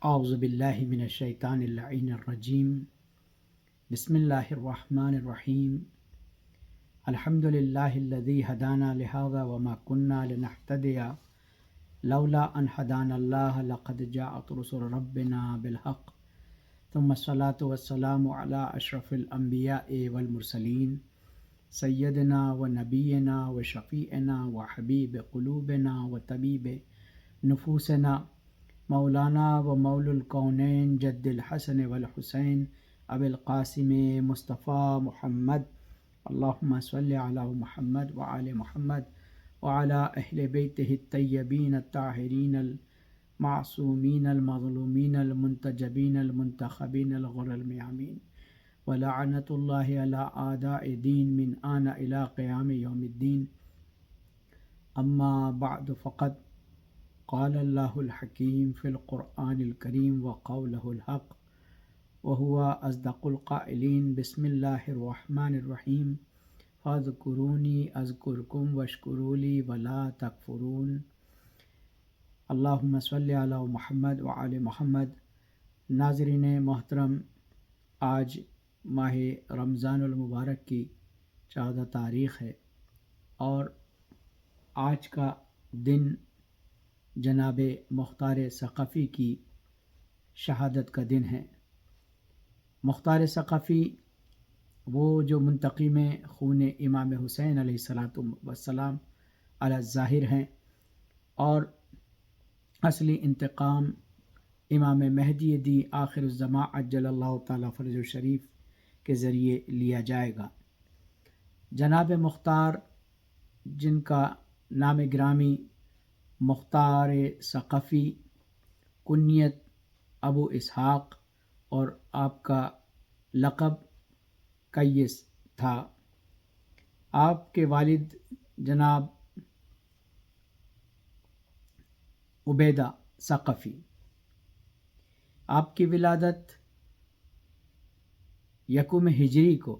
اعوذ باللہ من الشیطان اللعین الرجیم بسم اللہ الرحمن الرحیم الحمد للہ الذی ہدانا لہذا وما كنا لنہتدی لولا ان ہدانا اللہ لقد جاءت رسل ربنا بالحق ثم الصلاة والسلام علی اشرف الانبیاء والمرسلین سیدنا و نبینا و شفیعنا و حبیب قلوبنا و طبیب نفوسنا مولانا و مول الکونین جد الحسن والحسین ابی القاسم مصطفیٰ محمد اللہم صلی علی محمد وعلی محمد وعلی اہل بیتہ الطیبین الطاہرین المعصومین المظلومین المنتجبین المنتخبین الغر المیامین ولعنت اللہ علی اعداء دین من آن الی قیام یوم الدین اما بعد فقط قال اللہ الحکیم فی القرآن الکریم وقولہ الحق وہو اصدق القائلین بسم اللہ الرحمن الرحیم فاذکرونی اذکرکم واشکروا لی ولا تکفرون اللہم صلی علی محمد وعلی محمد۔ ناظرین محترم، آج ماہ رمضان المبارک کی 14 تاریخ ہے اور آج کا دن جناب مختار ثقفی کی شہادت کا دن ہے۔ مختار ثقفی وہ جو منتقم خون امام حسین علیہ الصلاۃ والسلام علی الظاہر ہیں اور اصلی انتقام امام مہدی دی آخر الزماں عجل اللہ تعالیٰ فرج الشریف کے ذریعے لیا جائے گا۔ جناب مختار، جن کا نام گرامی مختار ثقفی، کنیت ابو اسحاق اور آپ کا لقب قیس تھا۔ آپ کے والد جناب عبیدہ ثقفی، آپ کی ولادت 1 ہجری کو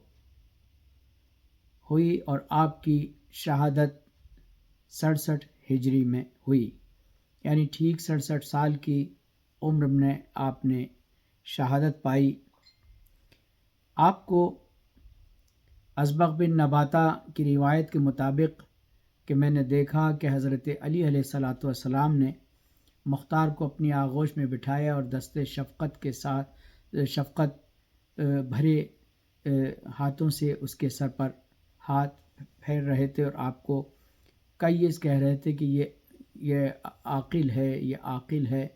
ہوئی اور آپ کی شہادت 67 ہجری میں ہوئی، یعنی ٹھیک 67 سال کی عمر میں آپ نے شہادت پائی۔ آپ کو ازبغ بن نباتہ کی روایت کے مطابق کہ میں نے دیکھا کہ حضرت علی علیہ الصلاۃ والسلام نے مختار کو اپنی آغوش میں بٹھایا اور دستے شفقت کے ساتھ شفقت بھرے ہاتھوں سے اس کے سر پر ہاتھ پھیر رہے تھے اور آپ کو قیس کہہ رہے تھے کہ یہ عاقل ہے، یہ عاقل ہے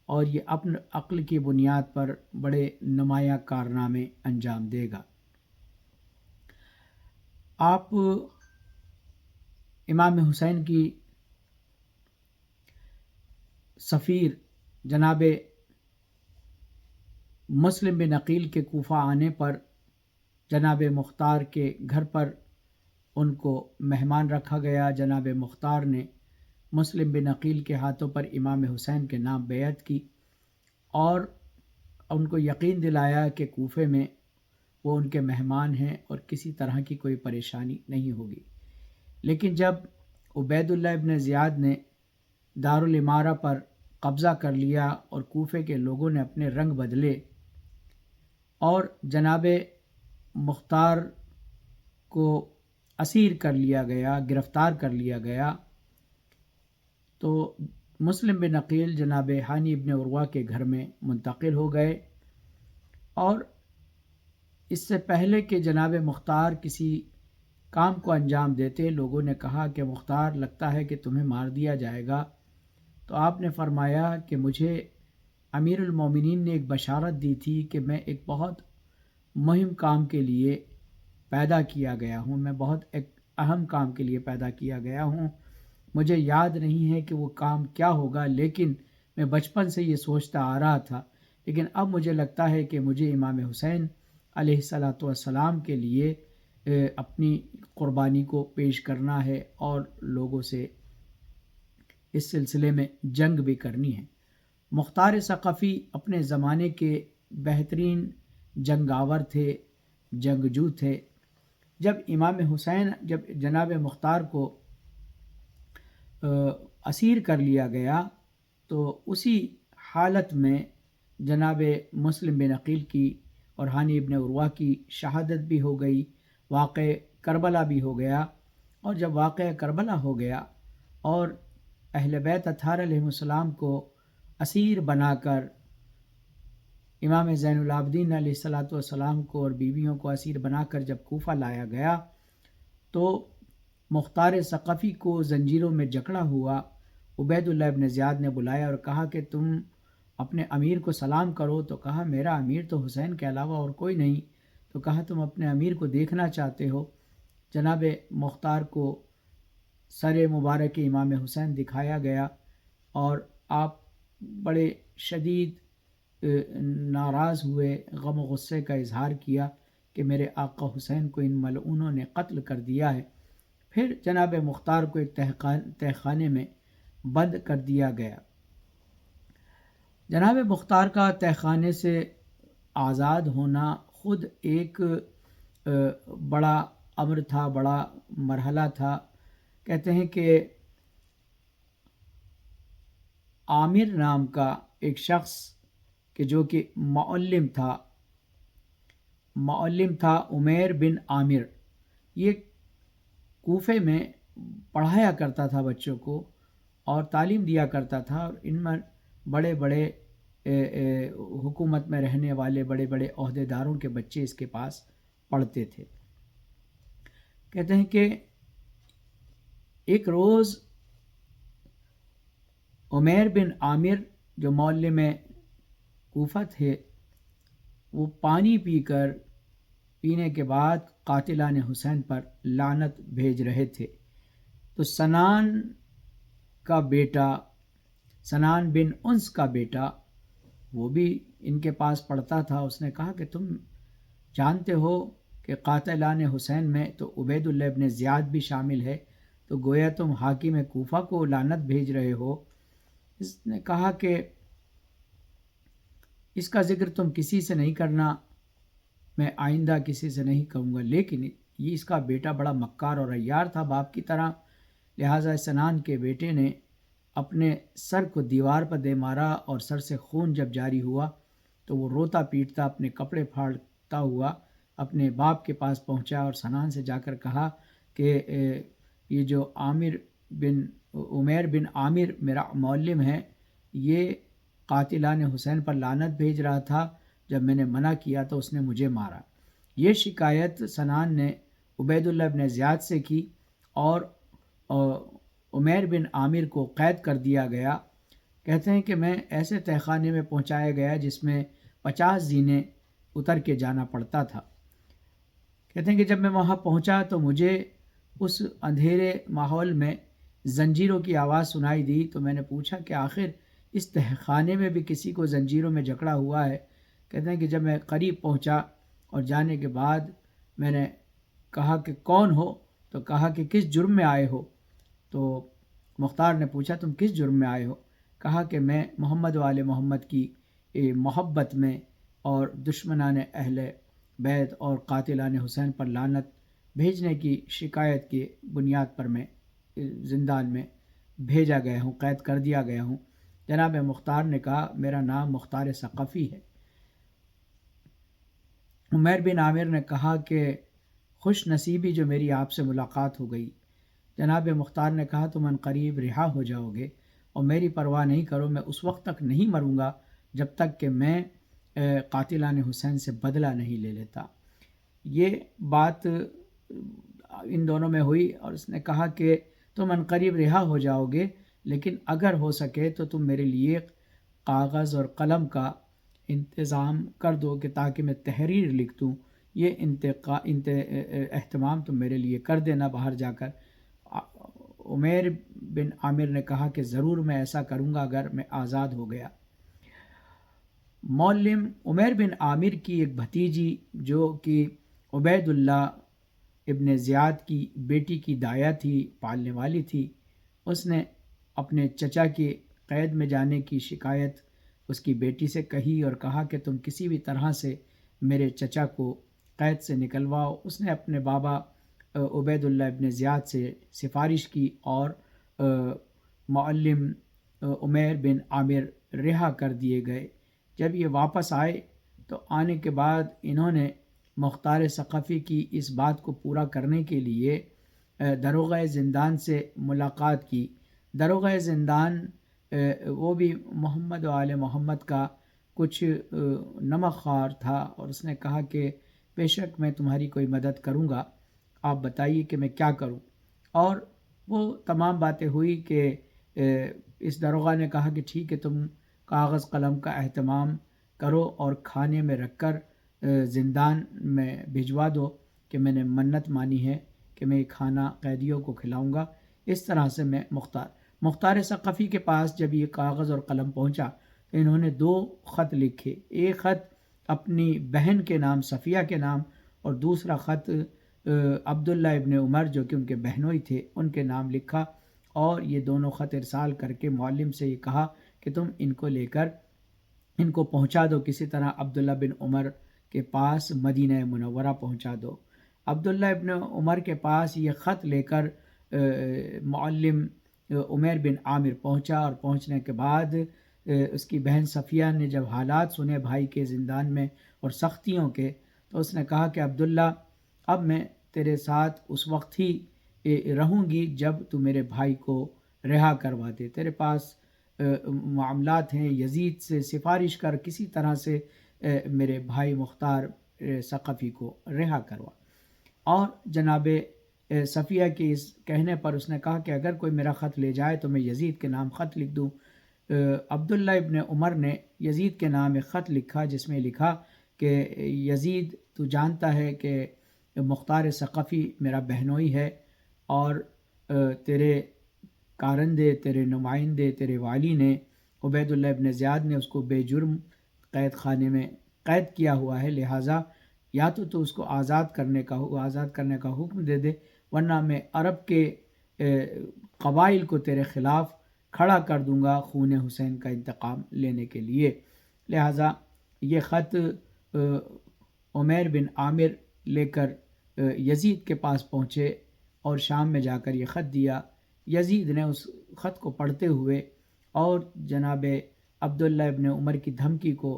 اور یہ اپنے عقل کی بنیاد پر بڑے نمایاں کارنامے انجام دے گا۔ آپ امام حسین کی سفیر جناب مسلم بن عقیل کے کوفہ آنے پر جناب مختار کے گھر پر ان کو مہمان رکھا گیا۔ جناب مختار نے مسلم بن عقیل کے ہاتھوں پر امام حسین کے نام بیعت کی اور ان کو یقین دلایا کہ کوفے میں وہ ان کے مہمان ہیں اور کسی طرح کی کوئی پریشانی نہیں ہوگی۔ لیکن جب عبید اللہ ابن زیاد نے دارالامارہ پر قبضہ کر لیا اور کوفے کے لوگوں نے اپنے رنگ بدلے اور جناب مختار کو اسیر کر لیا گیا، گرفتار کر لیا گیا، تو مسلم بن عقیل جناب ہانی ابن عروہ کے گھر میں منتقل ہو گئے اور اس سے پہلے کہ جناب مختار کسی کام کو انجام دیتے، لوگوں نے کہا کہ مختار لگتا ہے کہ تمہیں مار دیا جائے گا، تو آپ نے فرمایا کہ مجھے امیر المومنین نے ایک بشارت دی تھی کہ میں ایک بہت مہم کام کے لیے پیدا کیا گیا ہوں، میں بہت ایک اہم کام کے لیے پیدا کیا گیا ہوں، مجھے یاد نہیں ہے کہ وہ کام کیا ہوگا، لیکن میں بچپن سے یہ سوچتا آ رہا تھا، لیکن اب مجھے لگتا ہے کہ مجھے امام حسین علیہ الصلاۃ والسلام کے لیے اپنی قربانی کو پیش کرنا ہے اور لوگوں سے اس سلسلے میں جنگ بھی کرنی ہے۔ مختار ثقفی اپنے زمانے کے بہترین جنگاور تھے، جنگجو تھے۔ جب امام حسین جب جناب مختار کو اسیر کر لیا گیا تو اسی حالت میں جناب مسلم بن عقیل کی اور ہانی ابن عروہ کی شہادت بھی ہو گئی، واقع کربلا بھی ہو گیا۔ اور جب واقع کربلا ہو گیا اور اہل بیت اطہار علیہ السلام کو اسیر بنا کر امام زین العابدین علیہ الصلاۃ والسلام کو اور بیویوں کو اسیر بنا کر جب کوفہ لایا گیا تو مختار ثقفی کو زنجیروں میں جکڑا ہوا۔ عبید اللہ ابن زیاد نے بلایا اور کہا کہ تم اپنے امیر کو سلام کرو، تو کہا میرا امیر تو حسین کے علاوہ اور کوئی نہیں۔ تو کہا تم اپنے امیر کو دیکھنا چاہتے ہو؟ جناب مختار کو سر مبارک امام حسین دکھایا گیا اور آپ بڑے شدید ناراض ہوئے، غم و غصے کا اظہار کیا کہ میرے آقا حسین کو ان ملعونوں نے قتل کر دیا ہے۔ پھر جناب مختار کو ایک تہخانے میں بند کر دیا گیا۔ جناب مختار کا تہخانے سے آزاد ہونا خود ایک بڑا امر تھا، بڑا مرحلہ تھا۔ کہتے ہیں کہ عامر نام کا ایک شخص کہ جو کہ معلم تھا عمیر بن عامر، یہ کوفے میں پڑھایا کرتا تھا بچوں کو اور تعلیم دیا کرتا تھا، اور ان میں بڑے بڑے حکومت میں رہنے والے بڑے بڑے عہدیداروں کے بچے اس کے پاس پڑھتے تھے۔ کہتے ہیں کہ ایک روز عمیر بن عامر جو معلم کوفہ تھے، وہ پانی پینے کے بعد قاتلان حسین پر لعنت بھیج رہے تھے۔ تو سنان بن انس کا بیٹا وہ بھی ان کے پاس پڑھتا تھا۔ اس نے کہا کہ تم جانتے ہو کہ قاتلان حسین میں تو عبید اللہ ابن زیاد بھی شامل ہے، تو گویا تم حاکم کوفہ کو لعنت بھیج رہے ہو۔ اس نے کہا کہ اس کا ذکر تم کسی سے نہیں کرنا، میں آئندہ کسی سے نہیں کہوں گا، لیکن یہ اس کا بیٹا بڑا مکار اور عیار تھا باپ کی طرح، لہٰذا سنان کے بیٹے نے اپنے سر کو دیوار پر دے مارا اور سر سے خون جب جاری ہوا تو وہ روتا پیٹتا اپنے کپڑے پھاڑتا ہوا اپنے باپ کے پاس پہنچا اور سنان سے جا کر کہا کہ یہ جو عمیر بن عامر میرا معلم ہے، یہ قاتلان حسین پر لعنت بھیج رہا تھا، جب میں نے منع کیا تو اس نے مجھے مارا۔ یہ شکایت سنان نے عبید اللہ بن زیاد سے کی اور عمیر بن عامر کو قید کر دیا گیا۔ کہتے ہیں کہ میں ایسے تہخانے میں پہنچایا گیا جس میں 50 زینے اتر کے جانا پڑتا تھا۔ کہتے ہیں کہ جب میں وہاں پہنچا تو مجھے اس اندھیرے ماحول میں زنجیروں کی آواز سنائی دی، تو میں نے پوچھا کہ آخر اس تہخانے میں بھی کسی کو زنجیروں میں جکڑا ہوا ہے؟ کہتے ہیں کہ جب میں قریب پہنچا اور جانے کے بعد میں نے کہا کہ کون ہو؟ تو کہا کہ کس جرم میں آئے ہو؟ تو مختار نے پوچھا تم کس جرم میں آئے ہو؟ کہا کہ میں محمد و آل محمد کی محبت میں اور دشمنان اہل بیت اور قاتلان حسین پر لعنت بھیجنے کی شکایت کی بنیاد پر میں زندان میں بھیجا گیا ہوں، قید کر دیا گیا ہوں۔ جناب مختار نے کہا میرا نام مختار ثقفی ہے۔ عمیر بن عامر نے کہا کہ خوش نصیبی جو میری آپ سے ملاقات ہو گئی۔ جناب مختار نے کہا تم ان قریب رہا ہو جاؤ گے اور میری پرواہ نہیں کرو، میں اس وقت تک نہیں مروں گا جب تک کہ میں قاتلان حسین سے بدلہ نہیں لے لیتا۔ یہ بات ان دونوں میں ہوئی اور اس نے کہا کہ تم ان قریب رہا ہو جاؤ گے، لیکن اگر ہو سکے تو تم میرے لیے کاغذ اور قلم کا انتظام کر دو کہ تاکہ میں تحریر لکھ دوں، یہ اہتمام تم میرے لیے کر دینا باہر جا کر۔ عمیر بن عامر نے کہا کہ ضرور میں ایسا کروں گا اگر میں آزاد ہو گیا۔ معلم عمیر بن عامر کی ایک بھتیجی جو کہ عبید اللہ ابن زیاد کی بیٹی کی دایا تھی، پالنے والی تھی، اس نے اپنے چچا کے قید میں جانے کی شکایت اس کی بیٹی سے کہی اور کہا کہ تم کسی بھی طرح سے میرے چچا کو قید سے نکلواؤ۔ اس نے اپنے بابا عبید اللہ ابن زیاد سے سفارش کی اور معلم عمیر بن عامر رہا کر دیے گئے۔ جب یہ واپس آئے تو آنے کے بعد انہوں نے مختار ثقفی کی اس بات کو پورا کرنے کے لیے داروغہ زندان سے ملاقات کی۔ داروغہ زندان وہ بھی محمد و آل محمد کا کچھ نمک خوار تھا، اور اس نے کہا کہ بے شک میں تمہاری کوئی مدد کروں گا، آپ بتائیے کہ میں کیا کروں۔ اور وہ تمام باتیں ہوئی کہ اس داروغہ نے کہا کہ ٹھیک ہے، تم کاغذ قلم کا اہتمام کرو اور کھانے میں رکھ کر زندان میں بھجوا دو کہ میں نے منت مانی ہے کہ میں یہ کھانا قیدیوں کو کھلاؤں گا۔ اس طرح سے میں مختار ثقفی کے پاس جب یہ کاغذ اور قلم پہنچا تو انہوں نے 2 خط لکھے، ایک خط اپنی بہن کے نام صفیہ کے نام، اور دوسرا خط عبداللہ ابن عمر جو کہ ان کے بہنوئی تھے ان کے نام لکھا، اور یہ دونوں خط ارسال کر کے معلم سے یہ کہا کہ تم ان کو لے کر ان کو پہنچا دو، کسی طرح عبداللہ بن عمر کے پاس مدینہ منورہ پہنچا دو۔ عبداللہ ابن عمر کے پاس یہ خط لے کر معلم عمیر بن عامر پہنچا، اور پہنچنے کے بعد اس کی بہن صفیہ نے جب حالات سنے بھائی کے زندان میں اور سختیوں کے، تو اس نے کہا کہ عبداللہ اب میں تیرے ساتھ اس وقت ہی رہوں گی جب تو میرے بھائی کو رہا کروا دے، تیرے پاس معاملات ہیں، یزید سے سفارش کر کسی طرح سے میرے بھائی مختار ثقفی کو رہا کروا۔ اور جناب صفیہ کے اس کہنے پر اس نے کہا کہ اگر کوئی میرا خط لے جائے تو میں یزید کے نام خط لکھ دوں۔ عبداللہ ابن عمر نے یزید کے نام ایک خط لکھا جس میں لکھا کہ یزید تو جانتا ہے کہ مختار ثقفی میرا بہنوئی ہے، اور تیرے کارندے، تیرے نمائندے، تیرے والی نے عبید اللہ ابن زیاد نے اس کو بے جرم قید خانے میں قید کیا ہوا ہے، لہٰذا یا تو اس کو آزاد کرنے کا حکم دے دے، ورنہ میں عرب کے قبائل کو تیرے خلاف کھڑا کر دوں گا خون حسین کا انتقام لینے کے لیے۔ لہٰذا یہ خط عمیر بن عامر لے کر یزید کے پاس پہنچے اور شام میں جا کر یہ خط دیا۔ یزید نے اس خط کو پڑھتے ہوئے اور جناب عبداللہ ابن عمر کی دھمکی کو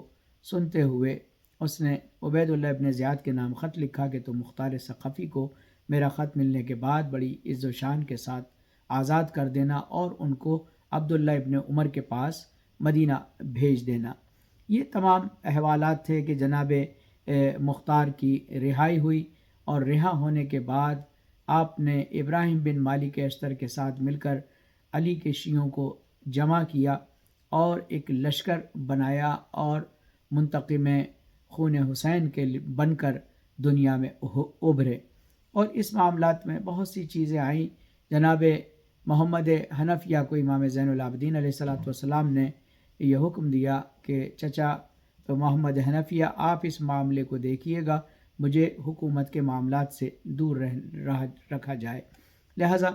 سنتے ہوئے اس نے عبید اللہ ابن زیاد کے نام خط لکھا کہ تو مختار ثقفی کو میرا خط ملنے کے بعد بڑی عز و شان کے ساتھ آزاد کر دینا اور ان کو عبداللہ ابن عمر کے پاس مدینہ بھیج دینا۔ یہ تمام احوالات تھے کہ جناب مختار کی رہائی ہوئی، اور رہا ہونے کے بعد آپ نے ابراہیم بن مالک اشتر کے ساتھ مل کر علی کے شیعوں کو جمع کیا اور ایک لشکر بنایا اور منتقم خون حسین کے بن کر دنیا میں ابھرے۔ اور اس معاملات میں بہت سی چیزیں آئیں۔ جناب محمد حنفیہ کو امام زین العابدین علیہ السلام نے یہ حکم دیا کہ چچا تو محمد حنفیہ آپ اس معاملے کو دیکھیے گا، مجھے حکومت کے معاملات سے دور رکھا جائے۔ لہٰذا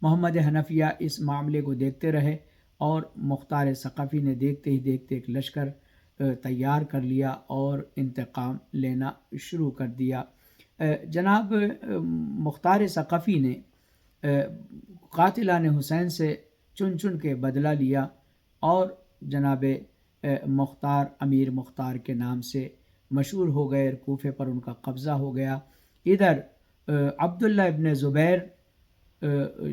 محمد حنفیہ اس معاملے کو دیکھتے رہے، اور مختار ثقفی نے دیکھتے ہی دیکھتے ایک لشکر تیار کر لیا اور انتقام لینا شروع کر دیا۔ جناب مختار ثقفی نے قاتلان حسین سے چن چن کے بدلہ لیا، اور جناب مختار امیر مختار کے نام سے مشہور ہو گئے، کوفے پر ان کا قبضہ ہو گیا۔ ادھر عبداللہ ابن زبیر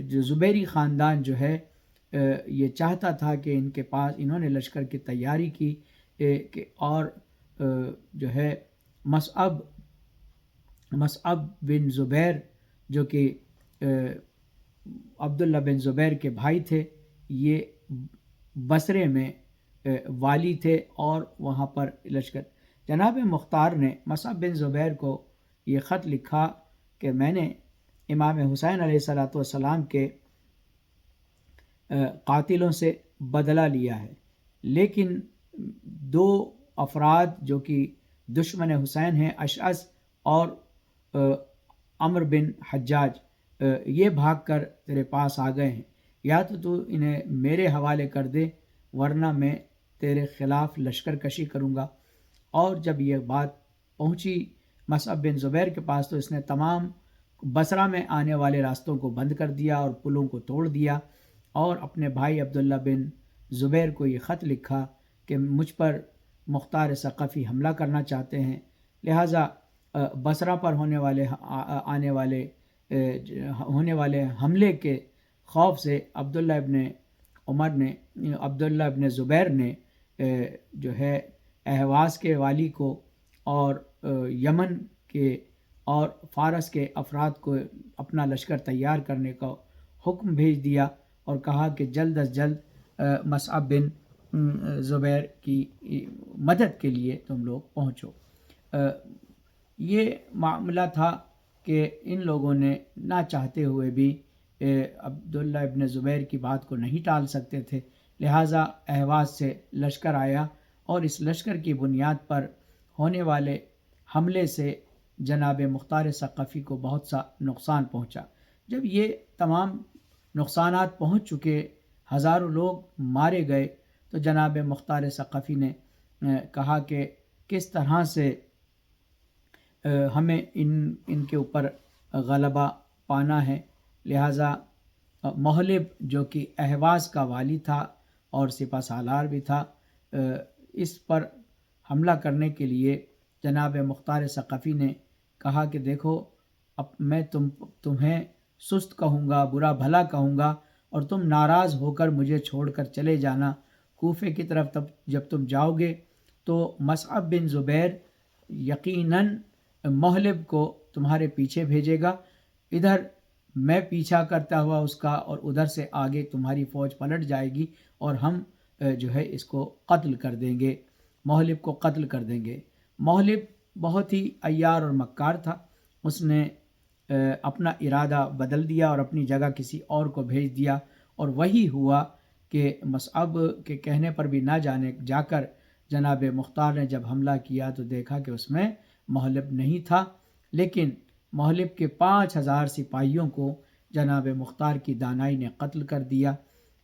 جو زبیری خاندان جو ہے یہ چاہتا تھا کہ ان کے پاس انہوں نے لشکر کی تیاری کی کہ اور جو ہے مصعب بن زبیر جو کہ عبداللہ بن زبیر کے بھائی تھے، یہ بصرے میں والی تھے اور وہاں پر لشکر۔ جناب مختار نے مصعب بن زبیر کو یہ خط لکھا کہ میں نے امام حسین علیہ السلام کے قاتلوں سے بدلہ لیا ہے، لیکن 2 افراد جو کہ دشمن حسین ہیں، اشعث اور عمرو بن حجاج، یہ بھاگ کر تیرے پاس آ گئے ہیں، یا تو انہیں میرے حوالے کر دے ورنہ میں تیرے خلاف لشکر کشی کروں گا۔ اور جب یہ بات پہنچی مصعب بن زبیر کے پاس تو اس نے تمام بصرہ میں آنے والے راستوں کو بند کر دیا اور پلوں کو توڑ دیا، اور اپنے بھائی عبداللہ بن زبیر کو یہ خط لکھا کہ مجھ پر مختار ثقفی حملہ کرنا چاہتے ہیں، لہٰذا بصرہ پر ہونے والے حملے کے خوف سے عبداللہ ابن زبیر نے جو ہے اہواز کے والی کو اور یمن کے اور فارس کے افراد کو اپنا لشکر تیار کرنے کا حکم بھیج دیا اور کہا کہ جلد از جلد مصعب بن زبیر کی مدد کے لیے تم لوگ پہنچو۔ یہ معاملہ تھا کہ ان لوگوں نے نہ چاہتے ہوئے بھی عبداللہ ابن زبیر کی بات کو نہیں ٹال سکتے تھے، لہٰذا اہواز سے لشکر آیا اور اس لشکر کی بنیاد پر ہونے والے حملے سے جناب مختار ثقفی کو بہت سا نقصان پہنچا۔ جب یہ تمام نقصانات پہنچ چکے، ہزاروں لوگ مارے گئے، تو جناب مختار ثقفی نے کہا کہ کس طرح سے ہمیں ان کے اوپر غلبہ پانا ہے، لہٰذا محلب جو کہ اہواز کا والی تھا اور سپہ سالار بھی تھا، اس پر حملہ کرنے کے لیے جناب مختار ثقفی نے کہا کہ دیکھو، اب میں تمہیں سست کہوں گا، برا بھلا کہوں گا، اور تم ناراض ہو کر مجھے چھوڑ کر چلے جانا کوفے کی طرف۔ جب تم جاؤ گے تو مصعب بن زبیر یقیناً محلب کو تمہارے پیچھے بھیجے گا، ادھر میں پیچھا کرتا ہوا اس کا، اور ادھر سے آگے تمہاری فوج پلٹ جائے گی اور ہم جو ہے اس کو قتل کر دیں گے، محلب کو قتل کر دیں گے۔ محلب بہت ہی عیار اور مکار تھا، اس نے اپنا ارادہ بدل دیا اور اپنی جگہ کسی اور کو بھیج دیا، اور وہی ہوا کہ مصعب کے کہنے پر بھی نہ جا کر جناب مختار نے جب حملہ کیا تو دیکھا کہ اس میں محلب نہیں تھا، لیکن محلب کے 5000 سپاہیوں کو جناب مختار کی دانائی نے قتل کر دیا۔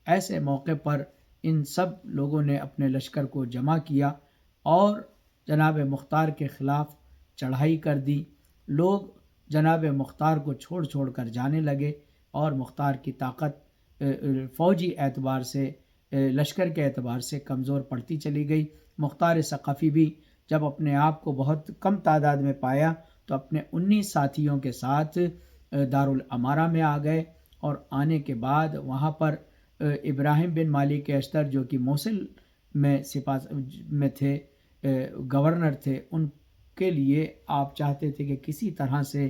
ایسے موقع پر ان سب لوگوں نے اپنے لشکر کو جمع کیا اور جناب مختار کے خلاف چڑھائی کر دی۔ لوگ جناب مختار کو چھوڑ کر جانے لگے اور مختار کی طاقت فوجی اعتبار سے، لشکر کے اعتبار سے کمزور پڑتی چلی گئی۔ مختار ثقفی بھی جب اپنے آپ کو بہت کم تعداد میں پایا تو اپنے 19 ساتھیوں کے ساتھ دارالامارہ میں آ گئے، اور آنے کے بعد وہاں پر ابراہیم بن مالک اشتر جو کہ موصل میں تھے، گورنر تھے، ان کے لیے آپ چاہتے تھے کہ کسی طرح سے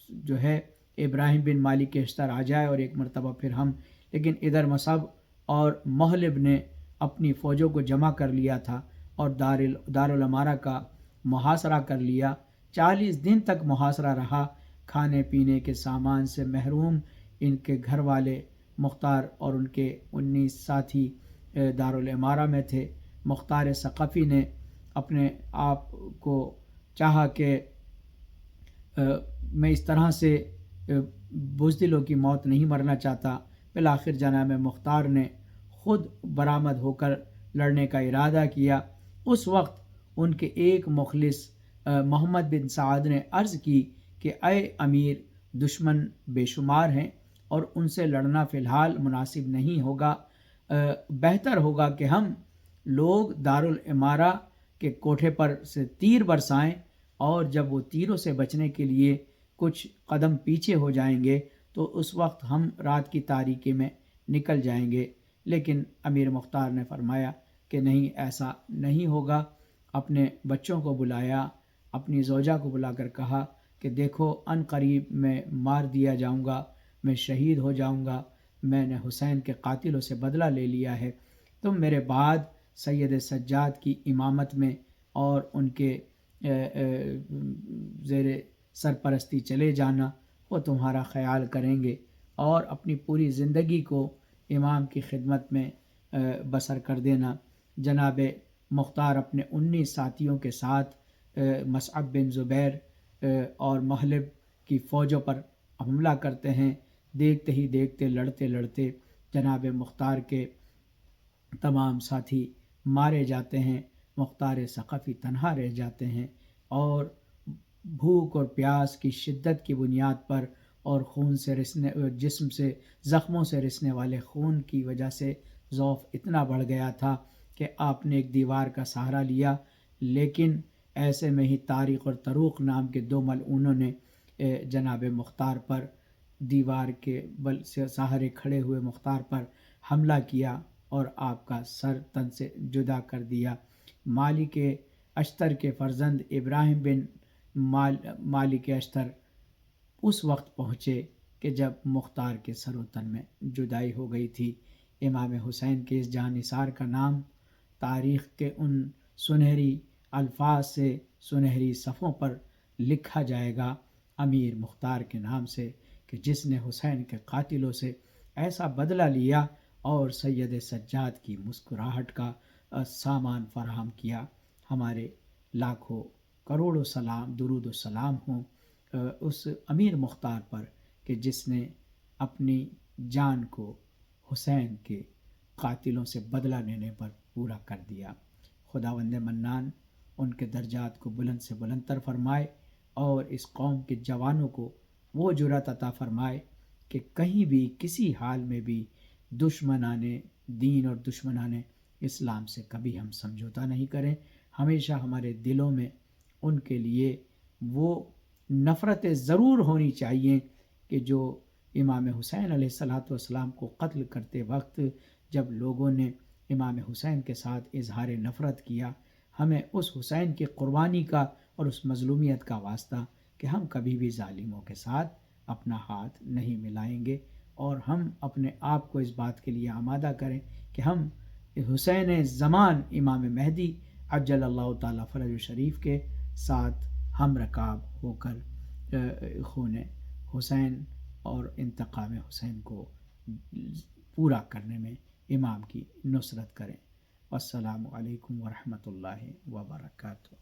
جو ہے ابراہیم بن مالک اشتر آ جائے اور ایک مرتبہ پھر ہم، لیکن ادھر مصعب اور محلب نے اپنی فوجوں کو جمع کر لیا تھا اور دارالامارہ کا محاصرہ کر لیا۔ 40 دن تک محاصرہ رہا، کھانے پینے کے سامان سے محروم ان کے گھر والے مختار اور ان کے 19 ساتھی دارالامارہ میں تھے۔ مختار ثقفی نے اپنے آپ کو چاہا کہ میں اس طرح سے بزدلوں کی موت نہیں مرنا چاہتا، بالآخر جناب مختار نے خود برآمد ہو کر لڑنے کا ارادہ کیا۔ اس وقت ان کے ایک مخلص محمد بن سعد نے عرض کی کہ اے امیر، دشمن بے شمار ہیں اور ان سے لڑنا فی الحال مناسب نہیں ہوگا، بہتر ہوگا کہ ہم لوگ دارالامارہ کے کوٹھے پر سے تیر برسائیں، اور جب وہ تیروں سے بچنے کے لیے کچھ قدم پیچھے ہو جائیں گے تو اس وقت ہم رات کی تاریکی میں نکل جائیں گے۔ لیکن امیر مختار نے فرمایا کہ نہیں، ایسا نہیں ہوگا۔ اپنے بچوں کو بلایا، اپنی زوجہ کو بلا کر کہا کہ دیکھو، ان قریب میں مار دیا جاؤں گا، میں شہید ہو جاؤں گا، میں نے حسین کے قاتلوں سے بدلہ لے لیا ہے، تم میرے بعد سید سجاد کی امامت میں اور ان کے زیر سرپرستی چلے جانا، وہ تمہارا خیال کریں گے، اور اپنی پوری زندگی کو امام کی خدمت میں بسر کر دینا۔ جناب مختار اپنے 19 ساتھیوں کے ساتھ مصعب بن زبیر اور محلب کی فوجوں پر حملہ کرتے ہیں۔ دیکھتے ہی دیکھتے، لڑتے لڑتے جناب مختار کے تمام ساتھی مارے جاتے ہیں، مختار ثقفی تنہا رہ جاتے ہیں، اور بھوک اور پیاس کی شدت کی بنیاد پر اور خون سے رسنے، جسم سے زخموں سے رسنے والے خون کی وجہ سے ضعف اتنا بڑھ گیا تھا کہ آپ نے ایک دیوار کا سہارا لیا، لیکن ایسے میں ہی طارق اور طروق نام کے دو ملعونوں نے جناب مختار پر دیوار کے بل سے سہارے کھڑے ہوئے مختار پر حملہ کیا اور آپ کا سر تن سے جدا کر دیا۔ مالک اشتر کے فرزند ابراہیم بن مالک اشتر اس وقت پہنچے کہ جب مختار کے سر و تن میں جدائی ہو گئی تھی۔ امام حسین کے اس جاں نثار کا نام تاریخ کے ان سنہری الفاظ سے سنہری صفوں پر لکھا جائے گا، امیر مختار کے نام سے، کہ جس نے حسین کے قاتلوں سے ایسا بدلہ لیا اور سید سجاد کی مسکراہٹ کا سامان فراہم کیا۔ ہمارے لاکھوں کروڑوں سلام، درود و سلام ہوں اس امیر مختار پر کہ جس نے اپنی جان کو حسین کے قاتلوں سے بدلہ لینے پر پورا کر دیا۔ خداوند منان ان کے درجات کو بلند سے بلندتر فرمائے اور اس قوم کے جوانوں کو وہ جرأت عطا فرمائے کہ کہیں بھی کسی حال میں بھی دشمنان دین اور دشمنان اسلام سے کبھی ہم سمجھوتا نہیں کریں۔ ہمیشہ ہمارے دلوں میں ان کے لیے وہ نفرت ضرور ہونی چاہیے کہ جو امام حسین علیہ الصلوۃ والسلام کو قتل کرتے وقت جب لوگوں نے امام حسین کے ساتھ اظہار نفرت کیا، ہمیں اس حسین کی قربانی کا اور اس مظلومیت کا واسطہ کہ ہم کبھی بھی ظالموں کے ساتھ اپنا ہاتھ نہیں ملائیں گے، اور ہم اپنے آپ کو اس بات کے لیے آمادہ کریں کہ ہم حسین زمان امام مہدی عجل اللہ تعالیٰ فرج شریف کے ساتھ ہم رکاب ہو کر خون حسین اور انتقام حسین کو پورا کرنے میں امام کی نصرت کریں۔ والسلام علیکم ورحمۃ اللہ وبرکاتہ۔